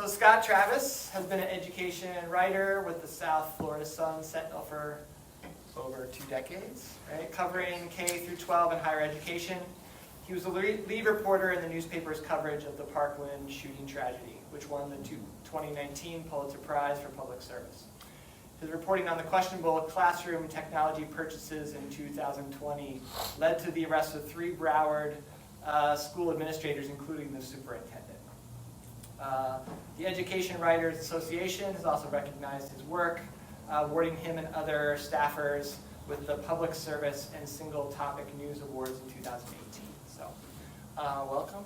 So Scott Travis has been an education writer with the South Florida Sun Sentinel for over 2 decades, right? Covering K through 12 and higher education. He was the lead reporter in the newspaper's coverage of the Parkland shooting tragedy, which won the 2019 Pulitzer Prize for Public Service. His reporting on the questionable classroom technology purchases in 2020 led to the arrest of 3 Broward school administrators, including the superintendent. The Education Writers Association has also recognized his work, awarding him and other staffers with the Public Service and Single Topic News Awards in 2018. So, welcome.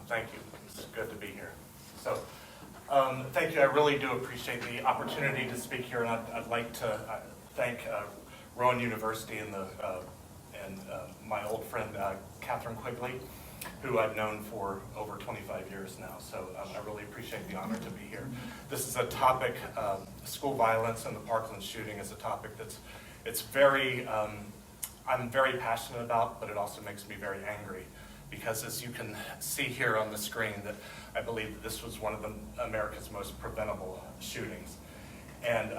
Thank you. It's good to be here. So, thank you. I really do appreciate the opportunity to speak here, and I'd like to thank Rowan University and my old friend Catherine Quigley, who I've known for over 25 years now. So I really appreciate the honor to be here. This is a topic, school violence and the Parkland shooting is a topic I'm very passionate about, but it also makes me very angry. Because as you can see here on the screen, that I believe that this was one of America's most preventable shootings. And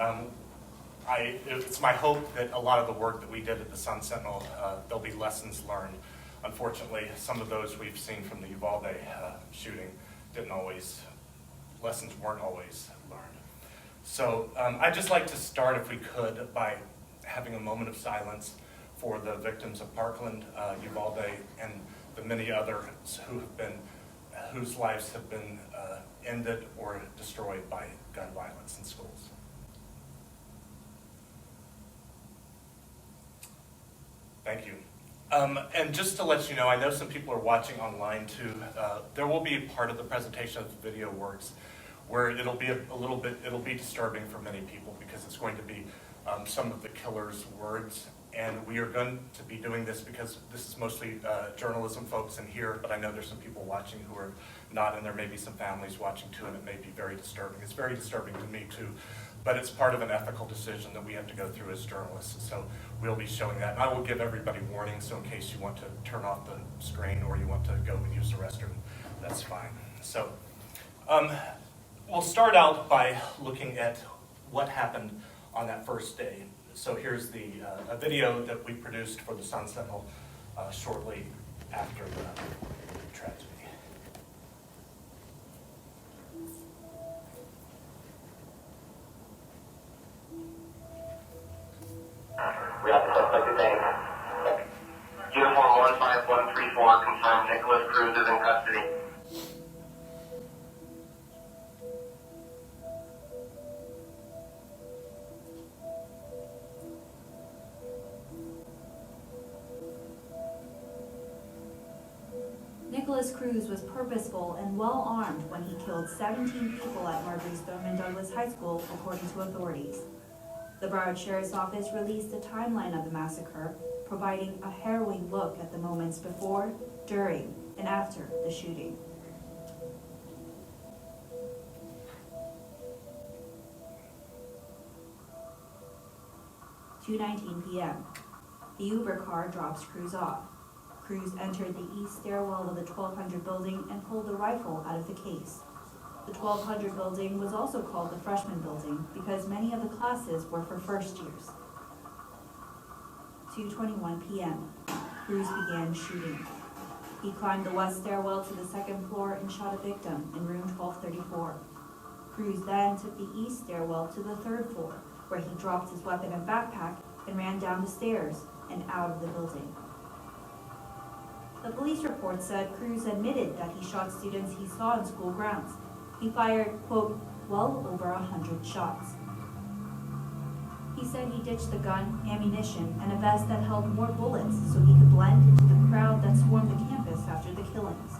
it's my hope that a lot of the work that we did at the Sun Sentinel, there'll be lessons learned. Unfortunately, some of those we've seen from the Uvalde shooting lessons weren't always learned. So I'd just like to start, if we could, by having a moment of silence for the victims of Parkland, Uvalde, and the many others whose lives have been ended or destroyed by gun violence in schools. Thank you. And just to let you know, I know some people are watching online too. There will be a part of the presentation of the video works where it'll be disturbing for many people because it's going to be some of the killer's words. And we are going to be doing this because this is mostly journalism folks in here, but I know there's some people watching who are not, and there may be some families watching too, and it may be very disturbing. It's very disturbing to me too, but it's part of an ethical decision that we have to go through as journalists. So we'll be showing that. And I will give everybody warnings, so in case you want to turn off the screen or you want to go and use the restroom, that's fine. So we'll start out by looking at what happened on that first day. So here's a video that we produced for the Sun Sentinel shortly after the tragedy. We have the suspect detained. Uniform 15134 confirmed Nicholas Cruz is in custody. Nicholas Cruz was purposeful and well-armed when he killed 17 people at Marbury's Thurman Douglas High School, according to authorities. The Broward Sheriff's Office released a timeline of the massacre, providing a harrowing look at the moments before, during, and after the shooting. At 2:19 p.m. The Uber car drops Cruz off. Cruz entered the east stairwell of the 1200 building and pulled the rifle out of the case. The 1200 building was also called the freshman building because many of the classes were for first years. 2:21 p.m. Cruz began shooting. He climbed the west stairwell to the second floor and shot a victim in room 1234. Cruz then took the east stairwell to the third floor, where he dropped his weapon and backpack and ran down the stairs and out of the building. The police report said Cruz admitted that he shot students he saw in school grounds. He fired, quote, well over 100 shots. He said he ditched the gun, ammunition, and a vest that held more bullets so he could blend into the crowd that swarmed the campus after the killings.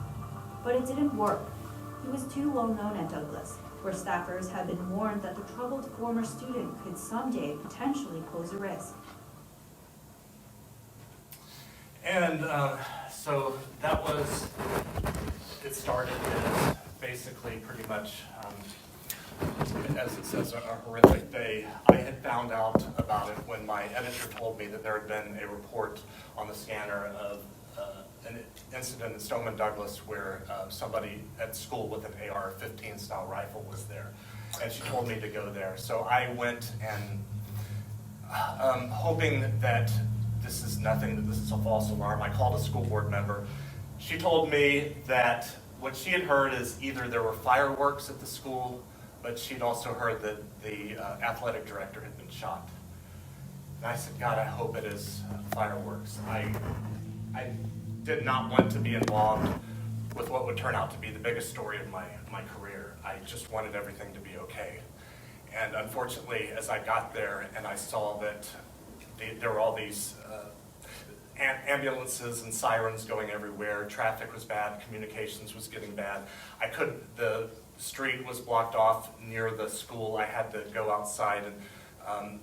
But it didn't work. He was too well known at Douglas, where staffers had been warned that the troubled former student could someday potentially pose a risk. And so that was, it started as basically pretty much, as it says, a horrific day. I had found out about it when my editor told me that there had been a report on the scanner of an incident in Stoneman Douglas where somebody at school with an AR-15 style rifle was there, and she told me to go there. So I went, and hoping that this is nothing, that this is a false alarm, I called a school board member. She told me that what she had heard is either there were fireworks at the school, but she'd also heard that the athletic director had been shot. And I said, God, I hope it is fireworks. I did not want to be involved with what would turn out to be the biggest story of my career. I just wanted everything to be okay. And unfortunately, as I got there and I saw that there were all these ambulances and sirens going everywhere, traffic was bad, communications was getting bad. The street was blocked off near the school. I had to go outside and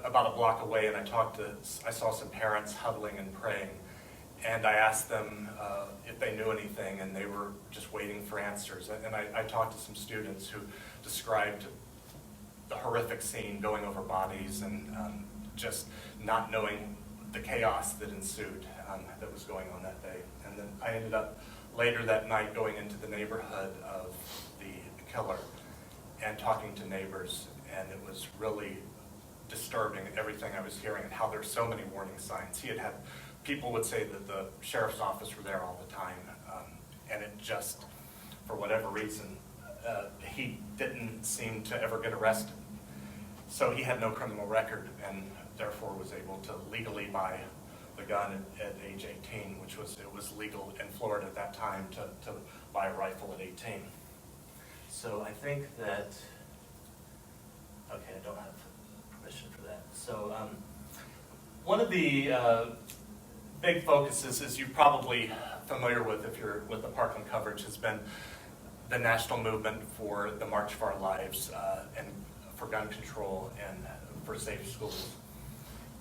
about a block away, and I saw some parents huddling and praying. And I asked them if they knew anything, and they were just waiting for answers. And I talked to some students who described the horrific scene, going over bodies and just not knowing the chaos that ensued that was going on that day. And then I ended up later that night going into the neighborhood of the killer and talking to neighbors, and it was really disturbing, everything I was hearing and how there's so many warning signs. People would say that the sheriff's office were there all the time, and it just, for whatever reason, he didn't seem to ever get arrested. So he had no criminal record, and therefore was able to legally buy the gun at age 18, it was legal in Florida at that time to buy a rifle at 18. So I think that, okay, I don't have permission for that. So one of the big focuses, as you're probably familiar with if you're with the Parkland coverage, has been the national movement for the March for Our Lives and for gun control and for safe schools.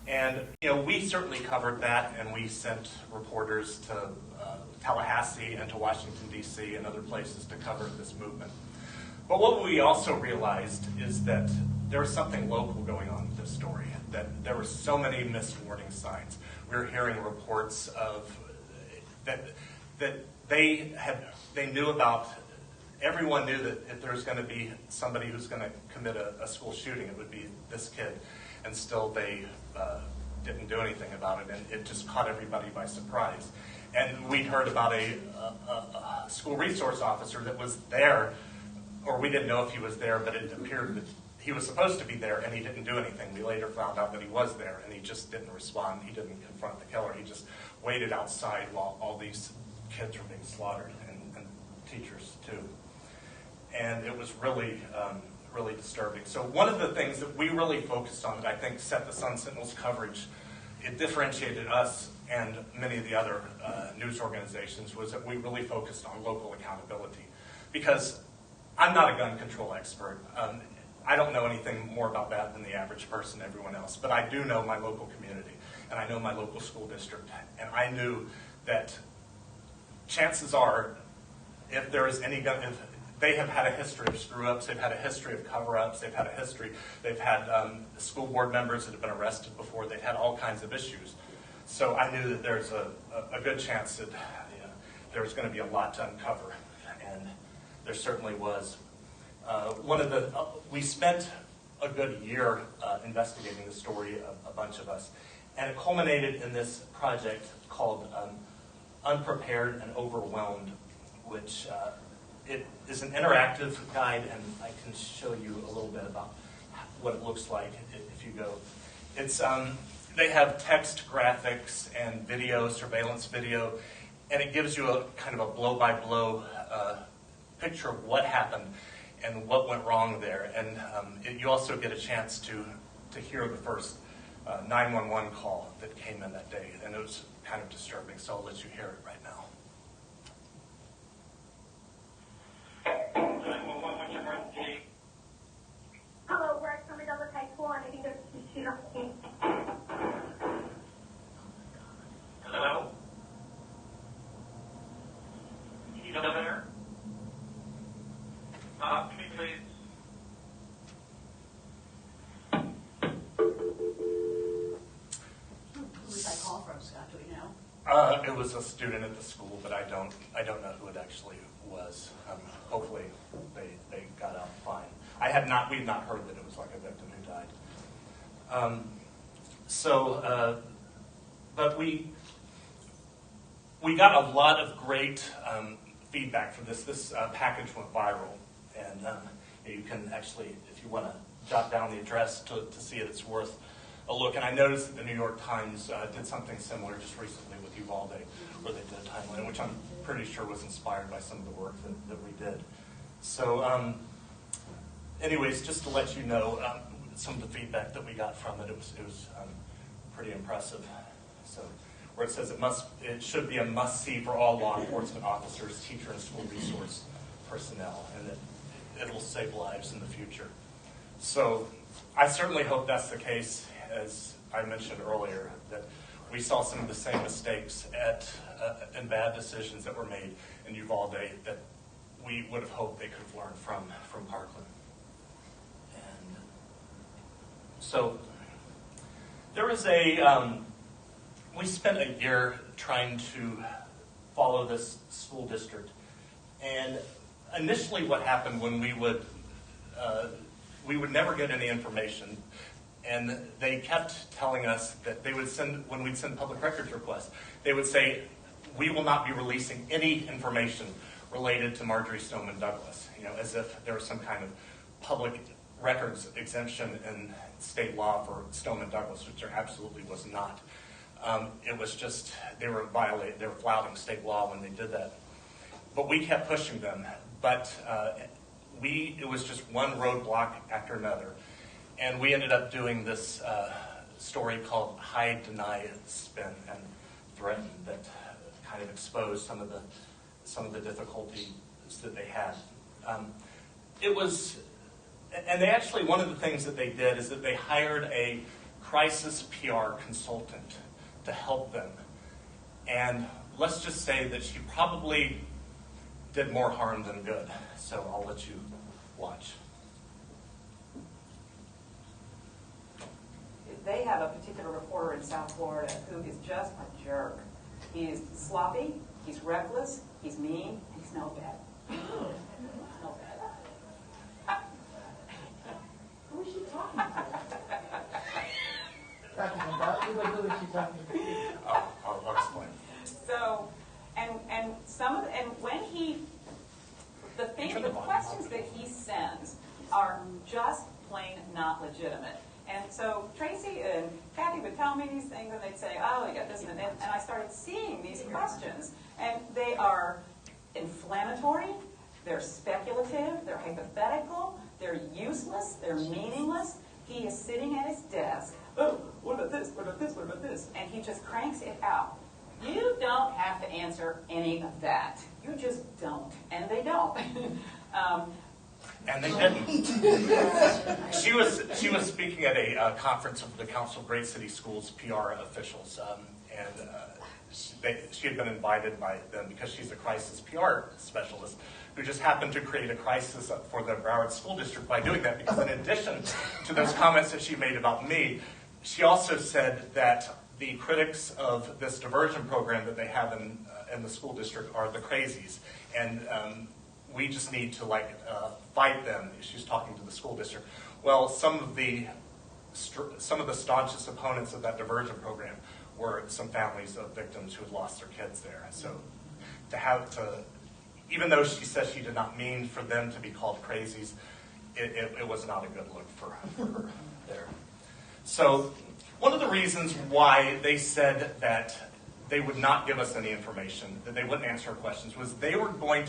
And we certainly covered that, and we sent reporters to Tallahassee and to Washington, D.C. and other places to cover this movement. But what we also realized is that there was something local going on with this story, that there were so many missed warning signs. We were hearing reports of that they knew about. Everyone knew that if there's going to be somebody who's going to commit a school shooting, it would be this kid, and still they didn't do anything about it, and it just caught everybody by surprise. And we'd heard about a school resource officer that was there, or we didn't know if he was there, but it appeared that he was supposed to be there, and he didn't do anything. We later found out that he was there, and he just didn't respond. He didn't confront the killer. He just waited outside while all these kids were being slaughtered, and teachers too. And it was really, really disturbing. So one of the things that we really focused on that I think set the Sun Sentinel's coverage, it differentiated us and many of the other news organizations, was that we really focused on local accountability. Because I'm not a gun control expert. I don't know anything more about that than the average person, everyone else. But I do know my local community, and I know my local school district. And I knew that chances are, if there is any gun, if they have had a history of screw-ups, they've had a history of cover-ups, they've had school board members that have been arrested before, they've had all kinds of issues. So I knew that there's a good chance that there was going to be a lot to uncover, and there certainly was. We spent a good year investigating the story, a bunch of us, and it culminated in this project called Unprepared and Overwhelmed, which it is an interactive guide, and I can show you a little bit about what it looks like if you go. It's they have text, graphics, and video, surveillance video, and it gives you a kind of a blow-by-blow picture of what happened and what went wrong there. And you also get a chance to hear the first 911 call that came in that day, and it was kind of disturbing, so I'll let you hear it right now. Hello, we're at Summit Douglas High School, and I think there's a shooter. Hello? You still there? Talk to me, please. Who was that call from, Scott? Do we know? it was a student at the school, but I don't know who it actually was. Hopefully they got out fine. We had not heard that it was like a victim who died. But we got a lot of great feedback for this. This package went viral, and you can actually, if you want to jot down the address to see it, it's worth a look. And I noticed that the New York Times did something similar just recently with Uvalde, where they did a timeline, which I'm pretty sure was inspired by some of the work that we did. So anyways, just to let you know some of the feedback that we got from it, it was pretty impressive. So where it says it should be a must-see for all law enforcement officers, teacher, and school resource personnel, and that it'll save lives in the future. So I certainly hope that's the case. As I mentioned earlier, that we saw some of the same mistakes and bad decisions that were made in Uvalde that we would have hoped they could have learned from Parkland. And so there was we spent a year trying to follow this school district. And initially what happened when we would never get any information. And they kept telling us that they would send, when we'd send public records requests, they would say, we will not be releasing any information related to Marjorie Stoneman Douglas, as if there was some kind of public records exemption in state law for Stoneman Douglas, which there absolutely was not. It was just, they were flouting state law when they did that. But we kept pushing them, but it was just one roadblock after another. And we ended up doing this story called Hide, Deny, Spin, and Threaten that kind of exposed some of the difficulties that they had. And they actually, one of the things that they did is that they hired a crisis PR consultant to help them. And let's just say that she probably did more harm than good. So I'll let you watch. They have a particular reporter in South Florida who is just a jerk. He is sloppy, he's reckless, he's mean, and he's no bad. No bad. Who is she talking to? Who is she talking to? I'll explain. So, and when he, the questions that he sends are just plain not legitimate. And so Tracy and Kathy would tell me these things, and they'd say, oh, you got this, and I started seeing these questions, and they are inflammatory, they're speculative, they're hypothetical, they're useless, they're meaningless. He is sitting at his desk, oh, what about this, what about this, what about this? And he just cranks it out. You don't have to answer any of that. You just don't, and they don't. And they didn't. She was speaking at a conference of the Council of Great City Schools PR officials, and she had been invited by them because she's a crisis PR specialist who just happened to create a crisis for the Broward School District by doing that, because in addition to those comments that she made about me, she also said that the critics of this diversion program that they have in the school district are the crazies, and we just need to fight them. She's talking to the school district. Well, some of the staunchest opponents of that diversion program were some families of victims who had lost their kids there. So even though she says she did not mean for them to be called crazies, it was not a good look for her there. So one of the reasons why they said that they would not give us any information, that they wouldn't answer our questions, was they were doing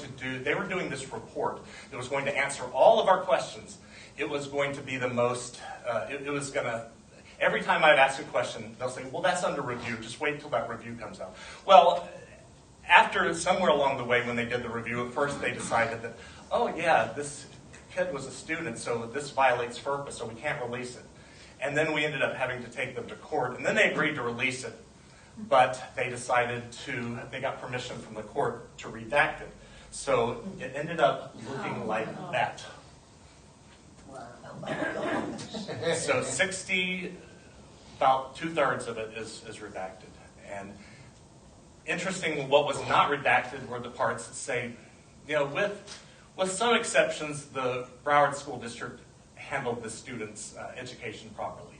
this report that was going to answer all of our questions. It was going to be the most, every time I'd ask a question, they'll say, well, that's under review, just wait till that review comes out. Well, after somewhere along the way when they did the review, at first they decided that, oh yeah, this kid was a student, so this violates FERPA, so we can't release it. And then we ended up having to take them to court, and then they agreed to release it. But they they got permission from the court to redact it. So it ended up looking like that. So about 2/3 of it is redacted. And interesting, what was not redacted were the parts that say, with some exceptions, the Broward School District handled the students' education properly.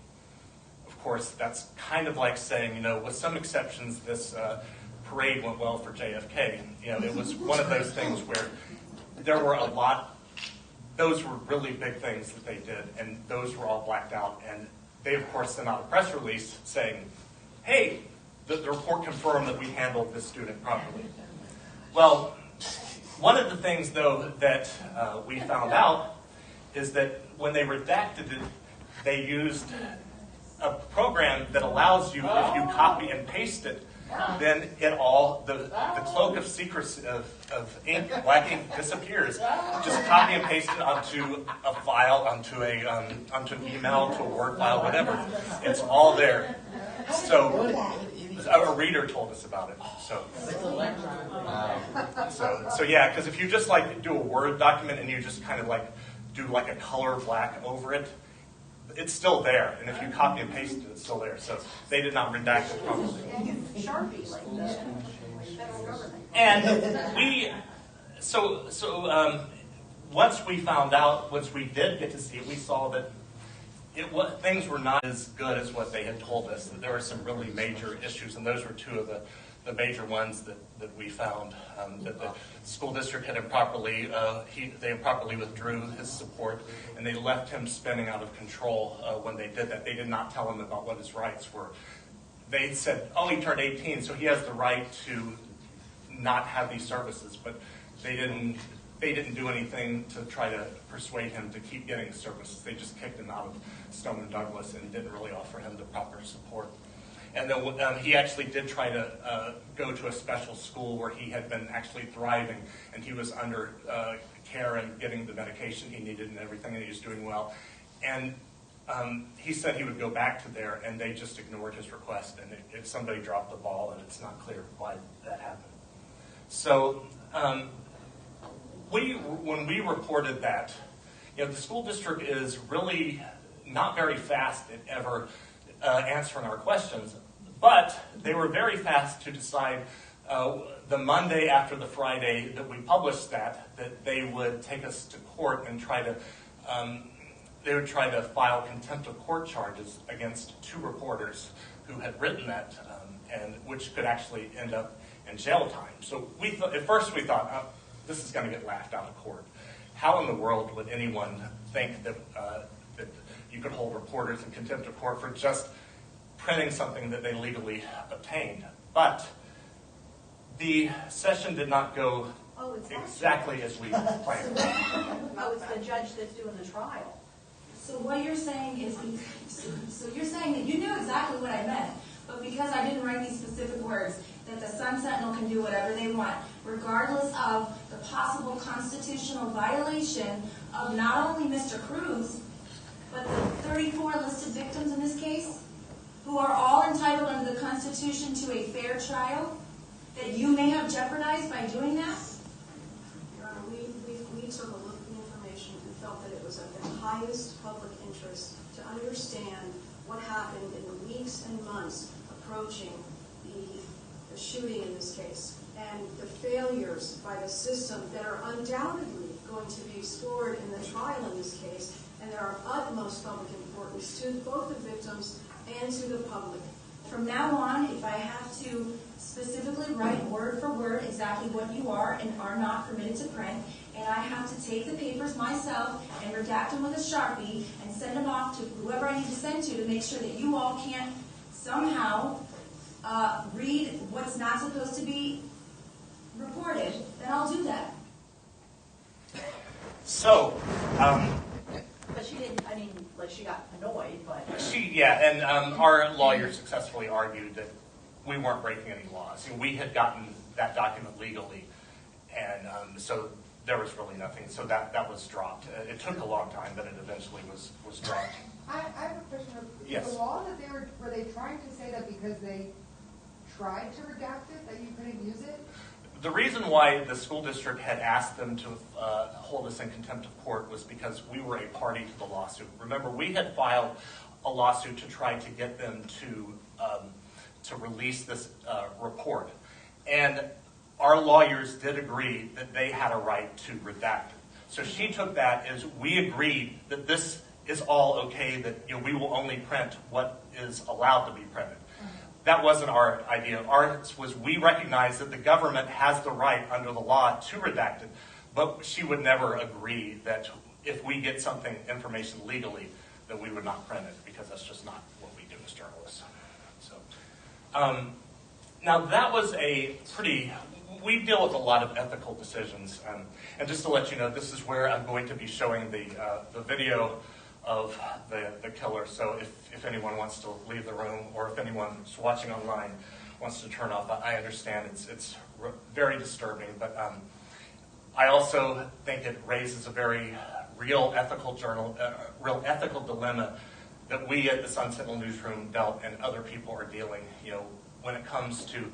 Of course, that's kind of like saying, with some exceptions, this parade went well for JFK. It was one of those things where there were those were really big things that they did, and those were all blacked out. And they, of course, sent out a press release saying, hey, the report confirmed that we handled this student properly. Well, one of the things, though, that we found out is that when they redacted it, they used a program that allows you, if you copy and paste it, then the cloak of secrecy of ink, black ink, disappears. Just copy and paste it onto a file, onto an email, to a Word file, whatever. It's all there. So a reader told us about it. So yeah, because if you just do a Word document and you just kind of do a color black over it, it's still there, and if you copy and paste it, it's still there. So they did not redact it properly. Sharpie like that. Federal government. And once we did get to see it, we saw that things were not as good as what they had told us. That there were some really major issues, and those were two of the major ones that we found. That the school district had improperly withdrew his support, and they left him spinning out of control when they did that. They did not tell him about what his rights were. They said, oh, he turned 18, so he has the right to not have these services, but they didn't do anything to try to persuade him to keep getting services. They just kicked him out of Stoneman Douglas and didn't really offer him the proper support. And then he actually did try to go to a special school where he had been actually thriving, and he was under care and getting the medication he needed and everything, and he was doing well. And he said he would go back to there, and they just ignored his request, and somebody dropped the ball, and it's not clear why that happened. So when we reported that, the school district is really not very fast at ever answering our questions, but they were very fast to decide the Monday after the Friday that we published that they would take us to court and try to file contempt of court charges against two reporters who had written that, and which could actually end up in jail time. So at first we thought, this is going to get laughed out of court. How in the world would anyone think that you could hold reporters in contempt of court for just printing something that they legally obtained? But the session did not go exactly as we planned. Oh, it's the judge that's doing the trial. So what you're saying is, so you're saying that you knew exactly what I meant, but because I didn't write these specific words, that the Sun Sentinel can do whatever they want, regardless of the possible constitutional violation of not only Mr. Cruz, but the 34 listed victims in this case, who are all entitled under the Constitution to a fair trial, that you may have jeopardized by doing that? Your Honor, we took a look at the information and felt that it was of the highest public interest to understand what happened in the weeks and months approaching the shooting in this case, and the failures by the system that are undoubtedly going to be explored in the trial in this case, and there are utmost public importance to both the victims and to the public. From now on, if I have to specifically write word for word exactly what you are and are not permitted to print, and I have to take the papers myself and redact them with a Sharpie and send them off to whoever I need to send to make sure that you all can't somehow read what's not supposed to be reported, then I'll do that. So, But she didn't, she got annoyed, but... and our lawyer successfully argued that we weren't breaking any laws. We had gotten that document legally, and so there was really nothing. So that was dropped. It took a long time, but it eventually was dropped. I have a question. Yes. The law that were they trying to say that because they tried to redact it, that you couldn't use it? The reason why the school district had asked them to hold us in contempt of court was because we were a party to the lawsuit. Remember, we had filed a lawsuit to try to get them to release this report. And our lawyers did agree that they had a right to redact it. So she took that as we agreed that this is all okay, that we will only print what is allowed to be printed. That wasn't our idea. Ours was we recognize that the government has the right under the law to redact it, but she would never agree that if we get information legally, that we would not print it, because that's just not what we do as journalists. So, now that was we deal with a lot of ethical decisions, and just to let you know, this is where I'm going to be showing the video of the killer. So if anyone wants to leave the room, or if anyone's watching online wants to turn off, I understand it's very disturbing, but I also think it raises a very real ethical dilemma that we at the Sun Sentinel newsroom dealt, and other people are dealing, when it comes to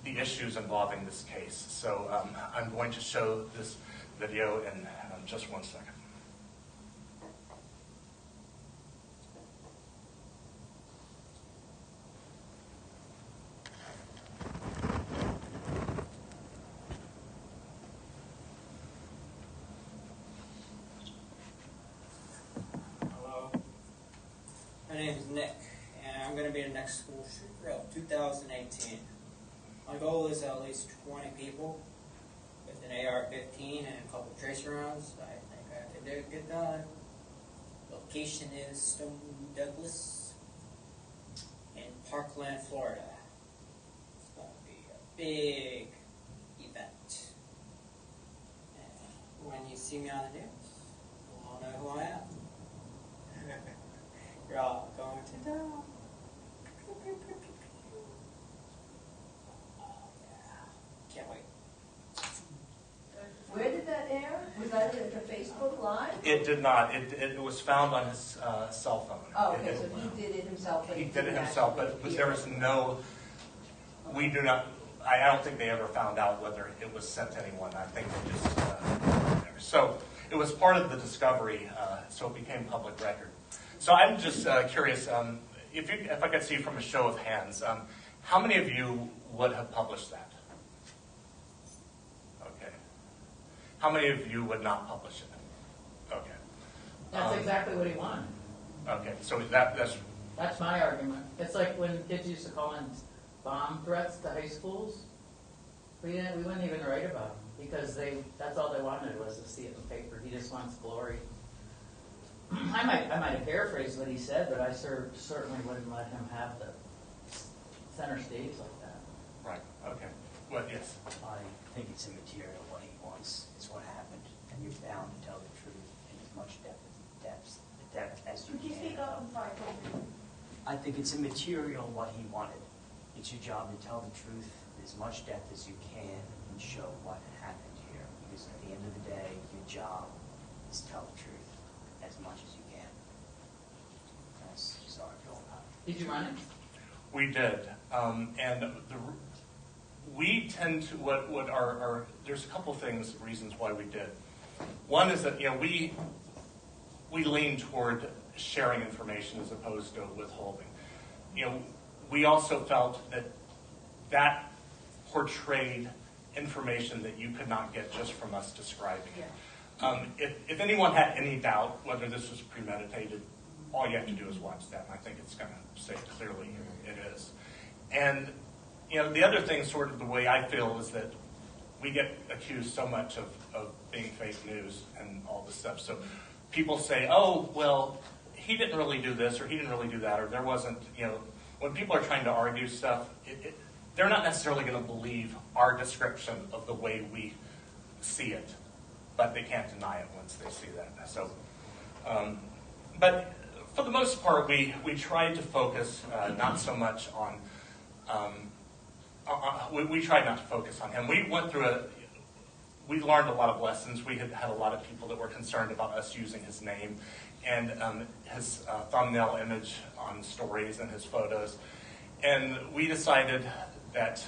the issues involving this case. So I'm going to show this video in just 1 second. My name is Nick, and I'm going to be the next school shooter of 2018. My goal is at least 20 people with an AR-15 and a couple tracer rounds. I think I could get done. Location is Stone Douglas in Parkland, Florida. It's going to be a big event. And when you see me on the news, you'll all know who I am. You're all going to die. Oh, yeah. Can't wait. Where did that air? Was that at the Facebook Live? It did not. It was found on his cell phone. Oh, okay, so he did it himself. But He did it himself, but there was no, we do not, I don't think they ever found out whether it was sent to anyone. I think they just, so it was part of the discovery, so it became public record. So I'm just curious, if I could see from a show of hands, how many of you would have published that? Okay. How many of you would not publish it? Okay. That's exactly what he wanted. Okay, so that's That's my argument. It's like when kids used to call in bomb threats to high schools. We wouldn't even write about them because that's all they wanted was to see it in the paper. He just wants glory. I might have paraphrased what he said, but I certainly wouldn't let him have the center stage like that. right. Okay. Well, yes. I think it's immaterial what he wants. It's what happened, and you're bound to tell the truth in as much depth as you Could you can. speak up? I'm sorry. I think it's immaterial what he wanted. It's your job to tell the truth in as much depth as you can and show what happened here. Because at the end of the day, your job is to tell the truth as much as you can. That's just how I feel about it. Did you run it? We did, and we tend to what our there's a couple things, reasons why we did. One is that we lean toward sharing information as opposed to withholding. We also felt that portrayed information that you could not get just from us describing it. If anyone had any doubt whether this was premeditated, all you have to do is watch that, and I think it's going to say clearly it is. And the other thing, sort of the way I feel, is that we get accused so much of being fake news and all this stuff. So people say, oh, well, he didn't really do this, or he didn't really do that, or there wasn't, when people are trying to argue stuff, they're not necessarily going to believe our description of the way we see it, but they can't deny it once they see that. So, but for the most part, we tried to focus not so much on, we tried not to focus on him. We went through we learned a lot of lessons. We had a lot of people that were concerned about us using his name and his thumbnail image on stories and his photos. And we decided that,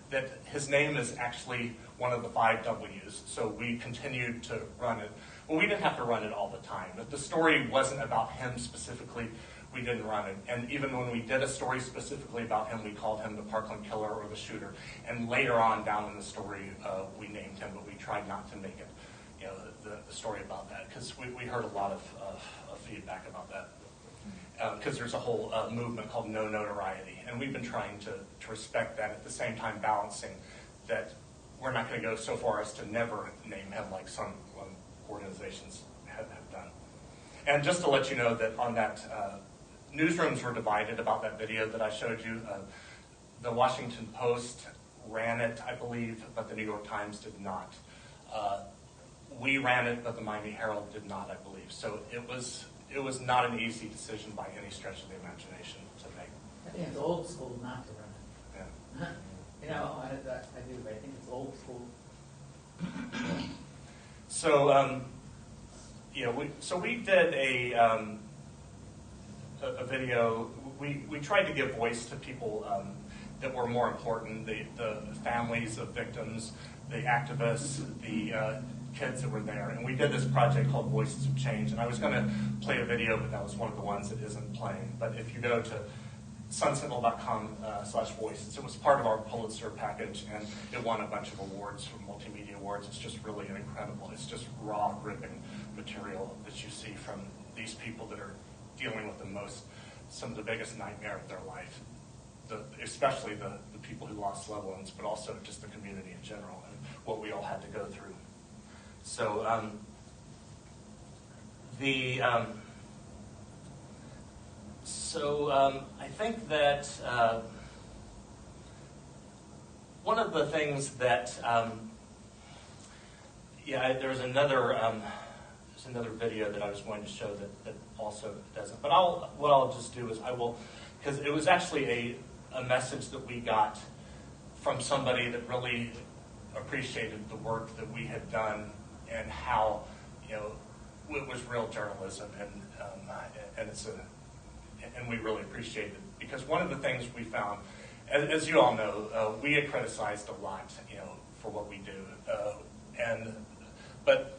that his name is actually one of the 5 W's. So we continued to run it Well, we didn't have to run it all the time. The story wasn't about him specifically. We didn't run it. And even when we did a story specifically about him, we called him the Parkland killer or the shooter. And later on down in the story, we named him, but we tried not to make it, the story about that, because we heard a lot of feedback about that. Because there's a whole movement called no notoriety. And we've been trying to respect that, at the same time balancing that we're not going to go so far as to never name him like some organizations have done. And just to let you know that on that, newsrooms were divided about that video that I showed you. The Washington Post ran it, I believe, but the New York Times did not. We ran it, but the Miami Herald did not, I believe. So it was not an easy decision by any stretch of the imagination to make. I think it's old school not to run it. Yeah. I do, but I think it's old school. So, we did a video. We tried to give voice to people that were more important: the families of victims, the activists, the kids that were there. And we did this project called Voices of Change. And I was going to play a video, but that was one of the ones that isn't playing. But if you go to sunsentinel.com/voices, it was part of our Pulitzer package, and it won a bunch of awards from Multimedia Awards. It's just really incredible. It's just raw, gripping material that you see from these people that are dealing with some of the biggest nightmare of their life, especially the people who lost loved ones, but also just the community in general and what we all had to go through. So I think that one of the things that there's another video that I was going to show that also doesn't. But what I'll just do is because it was actually a message that we got from somebody that really appreciated the work that we had done and how it was real journalism, and we really appreciated it, because one of the things we found, as you all know, we get criticized a lot, for what we do, but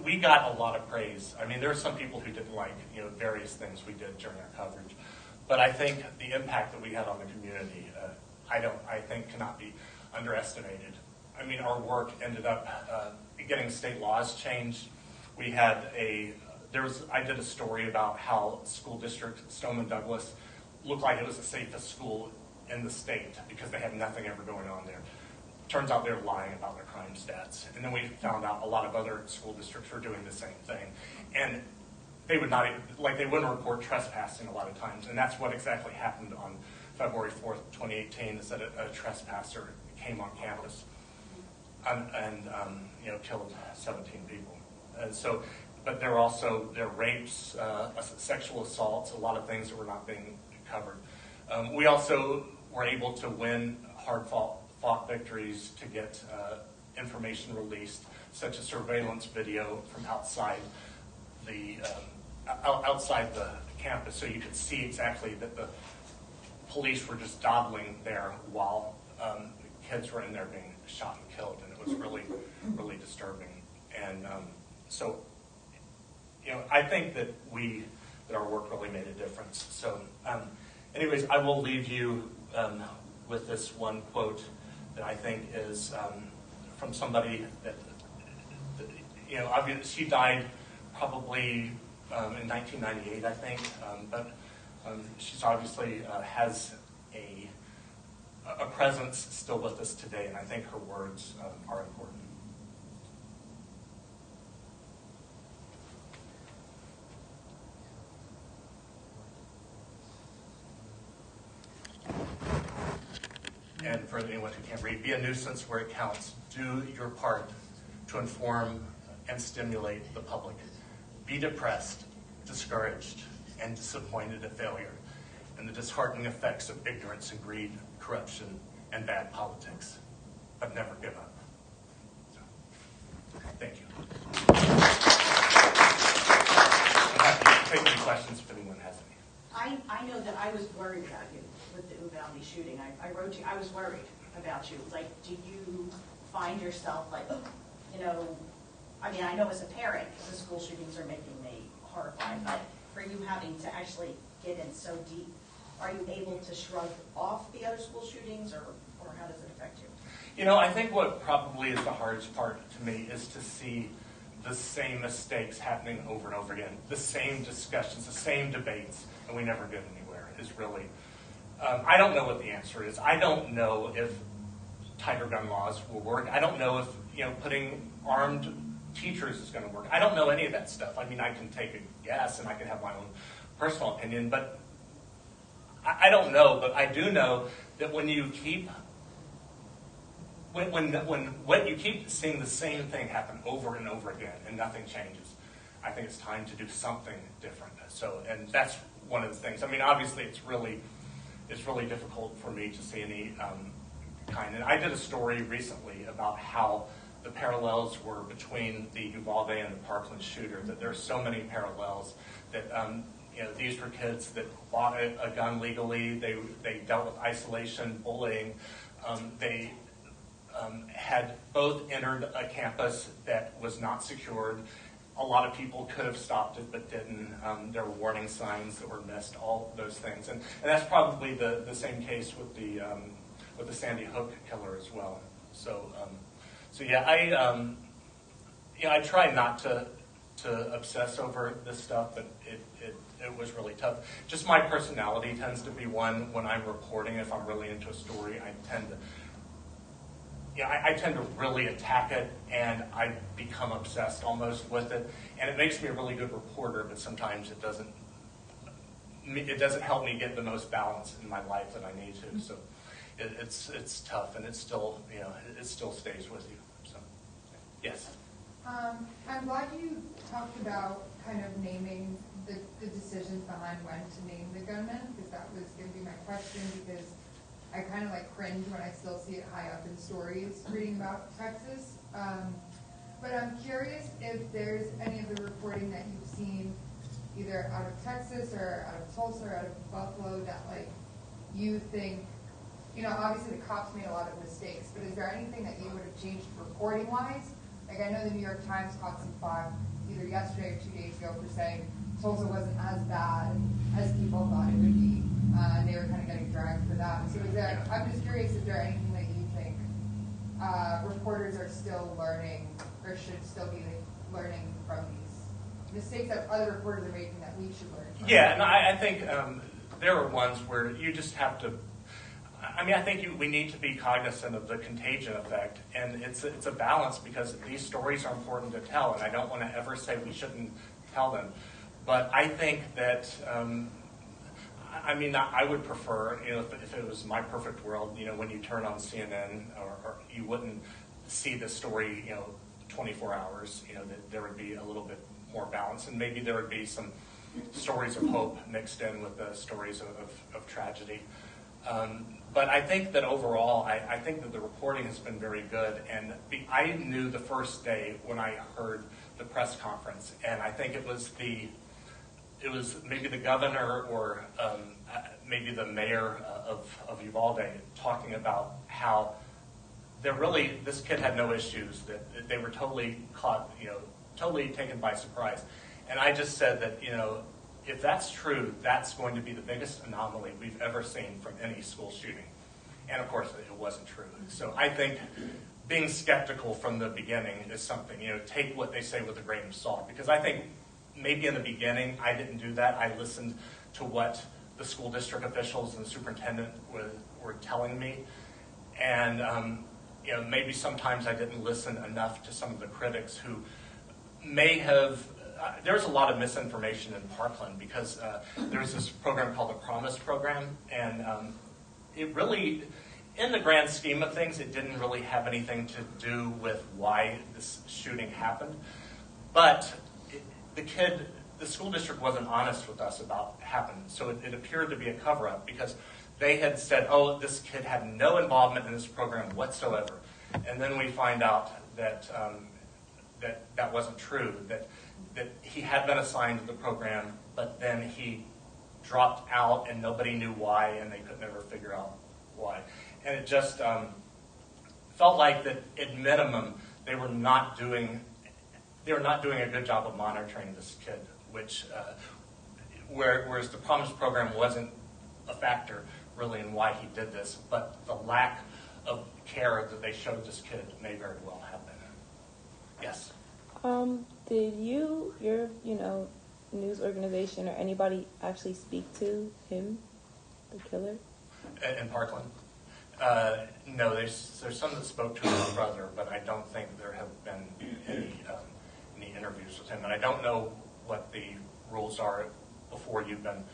we got a lot of praise. I mean, there are some people who didn't like various things we did during our coverage, but I think the impact that we had on the community, I think cannot be underestimated. I mean, our work ended up getting state laws changed. We had I did a story about how school district Stoneman Douglas looked like it was the safest school in the state because they had nothing ever going on there. Turns out they were lying about their crime stats. And then we found out a lot of other school districts were doing the same thing. And they wouldn't report trespassing a lot of times. And that's what exactly happened on February 4th, 2018, is that a trespasser came on campus and killed 17 people. And so, but there are rapes, sexual assaults, a lot of things that were not being covered. We also were able to win hard-fought victories to get information released, such as surveillance video from outside the campus, so you could see exactly that the police were just dawdling there while kids were in there being shot and killed, and it was really, really disturbing. And so, I think that our work really made a difference. So, anyways, I will leave you with this one quote that I think is from somebody that obviously she died probably in 1998, I think, but she's obviously has a presence still with us today, and I think her words are important. And for anyone who can't read, be a nuisance where it counts. Do your part to inform and stimulate the public. Be depressed, discouraged, and disappointed at failure and the disheartening effects of ignorance and greed, corruption, and bad politics. But never give up. So, thank you. I'm happy to take any questions if anyone has any. I know that I was worried about you with the Uvalde shooting. I wrote you, I was worried about you. Like, do you find yourself like, I mean, I know as a parent, the school shootings are making me horrified, but for you having to actually get in so deep, are you able to shrug off the other school shootings, or how does it affect you? You know, I think what probably is the hardest part to me is to see the same mistakes happening over and over again, the same discussions, the same debates, and we never get anywhere. Is really, I don't know what the answer is. I don't know if tighter gun laws will work. I don't know if, you know, putting armed teachers is going to work. I don't know any of that stuff. I mean, I can take a guess and I can have my own personal opinion, but I don't know. But I do know that when you keep when you keep seeing the same thing happen over and over again and nothing changes, I think it's time to do something different. So, and that's one of the things. I mean, obviously, it's really difficult for me to see any kind. And I did a story recently about how the parallels were between the Uvalde and the Parkland shooter. That there's so many parallels. That you know, these were kids that bought a gun legally. They dealt with isolation, bullying. They had both entered a campus that was not secured. A lot of people could have stopped it, but didn't. There were warning signs that were missed, all those things. And that's probably the same case with the Sandy Hook killer as well. So yeah, I try not to obsess over this stuff, but it was really tough. Just my personality tends to be one, when I'm reporting, if I'm really into a story, I tend to really attack it, and I become obsessed almost with it, and it makes me a really good reporter. But sometimes it doesn't help me get the most balance in my life that I need to. So it's tough, and it's still, you know, it still stays with you. So yes. I'm glad you talked about kind of naming the decisions behind when to name the gunman, because that was going to be my question, because I kind of like cringe when I still see it high up in stories reading about Texas. But I'm curious if there's any of the reporting that you've seen either out of Texas or out of Tulsa or out of Buffalo that like you think, you know, obviously the cops made a lot of mistakes, but is there anything that you would have changed reporting wise? Like I know the New York Times caught some flack either yesterday or 2 days ago for saying Tulsa wasn't as bad as people thought it would be. They were kind of getting dragged for that. So I'm just curious, is there anything that you think reporters are still learning or should still be learning from these mistakes that other reporters are making that we should learn from? Yeah, and I think there are ones where you just have to, I mean, I think we need to be cognizant of the contagion effect, and it's a balance, because these stories are important to tell, and I don't want to ever say we shouldn't tell them. But I think that, I mean, I would prefer, you know, if it was my perfect world, you know, when you turn on CNN, or you wouldn't see the story, you know, 24 hours, you know, that there would be a little bit more balance, and maybe there would be some stories of hope mixed in with the stories of tragedy. But I think that overall, I think that the reporting has been very good, and I knew the first day when I heard the press conference, and I think it was maybe the governor or maybe the mayor of Uvalde talking about how this kid had no issues, that they were totally caught, you know, totally taken by surprise. And I just said that, you know, if that's true, that's going to be the biggest anomaly we've ever seen from any school shooting. And of course, it wasn't true. So I think being skeptical from the beginning is something, you know, take what they say with a grain of salt. Because I think maybe in the beginning, I didn't do that. I listened to what the school district officials and the superintendent were telling me. And, you know, maybe sometimes I didn't listen enough to some of the critics who may have, there's a lot of misinformation in Parkland, because there's this program called the Promise Program, and it really, in the grand scheme of things, it didn't really have anything to do with why this shooting happened. But the school district wasn't honest with us about what happened, so it appeared to be a cover-up, because they had said, oh, this kid had no involvement in this program whatsoever. And then we find out that that wasn't true, that he had been assigned to the program, but then he dropped out and nobody knew why, and they could never figure out why. And it just felt like that at minimum they were not doing they're not doing a good job of monitoring this kid, which whereas the Promise program wasn't a factor really in why he did this, but the lack of care that they showed this kid may very well have been. Yes. Did your news organization or anybody actually speak to him, the killer? In Parkland? No, there's some that spoke to his brother, but I don't think there have been any interviews with him. And I don't know what the rules are before you've been.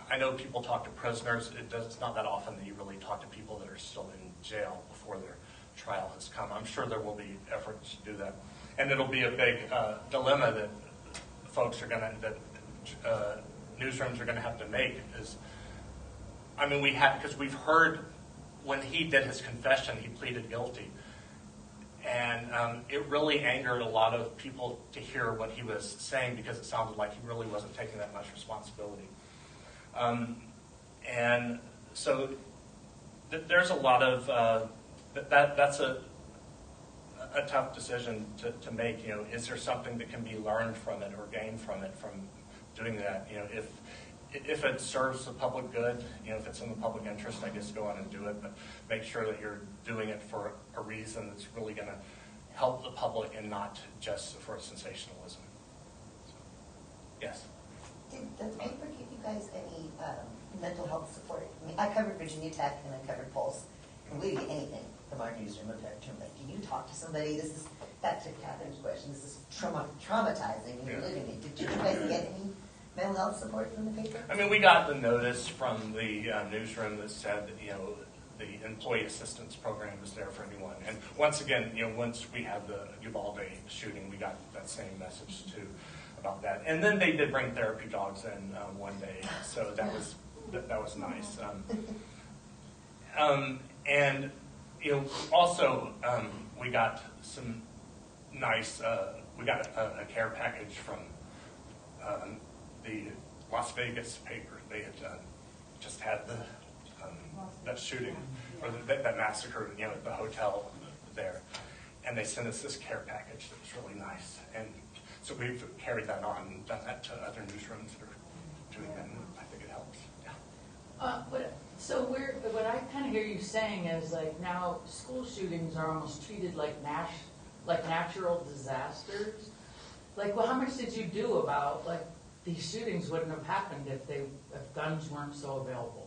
I know people talk to prisoners. It's not that often that you really talk to people that are still in jail before their trial has come. I'm sure there will be efforts to do that. And it'll be a big dilemma that folks are newsrooms are going to have to make is, I mean, because we've heard when he did his confession, he pleaded guilty. And it really angered a lot of people to hear what he was saying because it sounded like he really wasn't taking that much responsibility. And so there's a lot of, that's a tough decision to make. Is there something that can be learned from it or gained from it, from doing that? If it serves the public good, if it's in the public interest, I guess go on and do it, but make sure that you're doing it for a reason that's really going to help the public and not just for sensationalism. So, yes? Did the paper give you guys any mental health support? I mean, I covered Virginia Tech and I covered Pulse, and we didn't get anything from our newsroom about term. Like, do you talk to somebody? This is back to Catherine's question. This is traumatizing when you're living it. Did you guys get any mental health support from the paper? I mean, we got the notice from the newsroom that said, the employee assistance program is there for anyone. And once again, once we had the Uvalde shooting, we got that same message too about that. And then they did bring therapy dogs in one day, so that was nice. And also we got some nice. We got a care package from the Las Vegas paper. They had just had that shooting or that massacre, at the hotel there, and they sent us this care package that was really nice. And so we've carried that on and done that to other newsrooms that are doing that, and I think it helps. Yeah. So what I kind of hear you saying is like now school shootings are almost treated like natural disasters. Like, well, how much did you do about these shootings wouldn't have happened if guns weren't so available?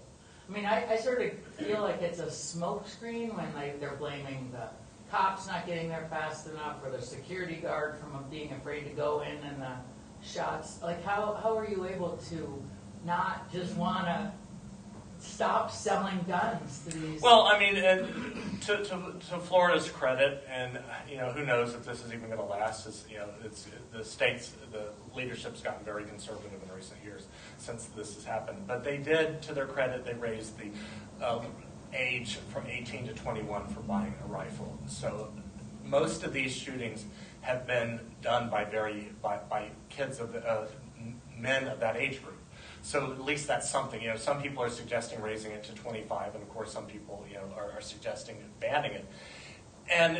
I mean, I sort of feel like it's a smokescreen when they're blaming the cops not getting there fast enough or the security guard from being afraid to go in and the shots. Like, how are you able to not just want to stop selling guns to these? Well, I mean, and to Florida's credit, and who knows if this is even going to last? It's the leadership's gotten very conservative in recent years since this has happened. But they did, to their credit, they raised the age from 18 to 21 for buying a rifle. So most of these shootings have been done by kids men of that age group. So at least that's something. Some people are suggesting raising it to 25, and of course some people, are suggesting banning it. And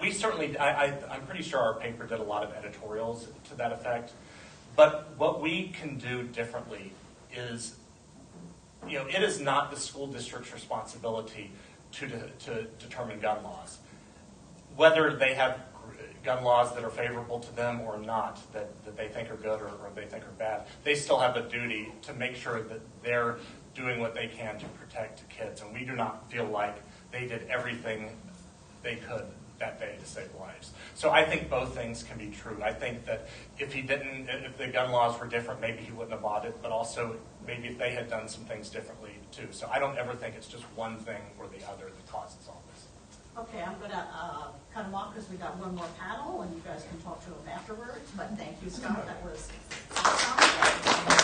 we certainly. I'm pretty sure our paper did a lot of editorials to that effect. But what we can do differently is, it is not the school district's responsibility to determine gun laws, whether they have gun laws that are favorable to them or not, that they think are good or they think are bad. They still have a duty to make sure that they're doing what they can to protect kids. And we do not feel like they did everything they could that day to save lives. So I think both things can be true. I think that if the gun laws were different, maybe he wouldn't have bought it, but also maybe if they had done some things differently too. So I don't ever think it's just one thing or the other that causes all this. Okay, I'm going to cut them off because we got one more panel, and you guys can talk to them afterwards. But thank you, Scott. That was awesome.